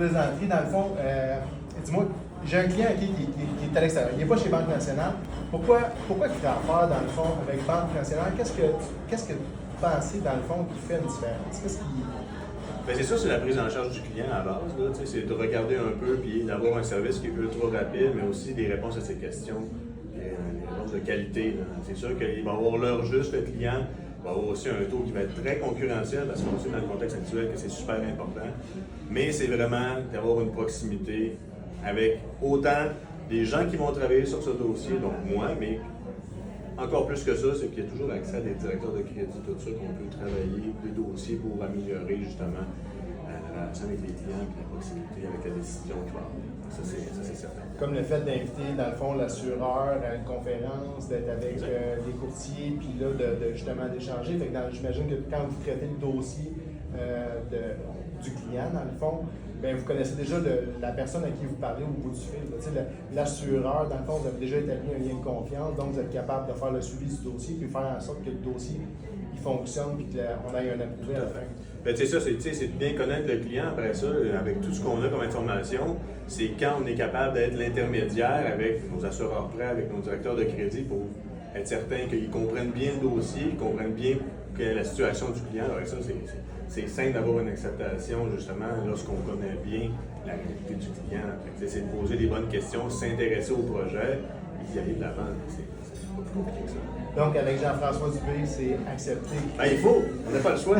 plaisanterie, dans le fond, dis-moi, j'ai un client qui est à l'extérieur, il n'est pas chez Banque Nationale. Pourquoi tu fais affaire, dans le fond, avec Banque Nationale? Qu'est-ce que vous pensez, dans le fond, qui fait une différence? Bien, c'est ça, c'est la prise en charge du client à la base. Là, c'est de regarder un peu puis d'avoir un service qui est ultra rapide, mais aussi des réponses à ses questions, des réponses de qualité. C'est sûr qu'il va avoir l'heure juste, le client. Il va avoir aussi un taux qui va être très concurrentiel parce qu'on sait dans le contexte actuel que c'est super important. Mais c'est vraiment d'avoir une proximité avec autant des gens qui vont travailler sur ce dossier, donc moi, mais encore plus que ça, c'est qu'il y a toujours accès à des directeurs de crédit, tout ça, qu'on peut travailler des dossiers pour améliorer justement la relation avec les clients et la proximité avec la décision qui va avoir. Ça, c'est certain. Comme le fait d'inviter, dans le fond, l'assureur à une conférence, d'être avec les courtiers, puis là, justement d'échanger. J'imagine que quand vous traitez le dossier du client, dans le fond, bien, vous connaissez déjà la personne à qui vous parlez au bout du fil. L'assureur, dans le fond, vous avez déjà établi un lien de confiance, donc vous êtes capable de faire le suivi du dossier, puis faire en sorte que le dossier il fonctionne, puis qu'on ait un approuvé à la fin. Ben, c'est ça, c'est de bien connaître le client. Après ça, avec tout ce qu'on a comme information, c'est quand on est capable d'être l'intermédiaire avec nos assureurs prêts, avec nos directeurs de crédit pour être certain qu'ils comprennent bien le dossier, qu'ils comprennent bien quelle est la situation du client. Avec ça, c'est simple d'avoir une acceptation, justement, lorsqu'on connaît bien la réalité du client. C'est de poser les bonnes questions, s'intéresser au projet et d'y aller de l'avant. C'est pas plus compliqué que ça. Donc, avec Jean-François Dubé, c'est accepté. Ben, il faut, on n'a pas le choix.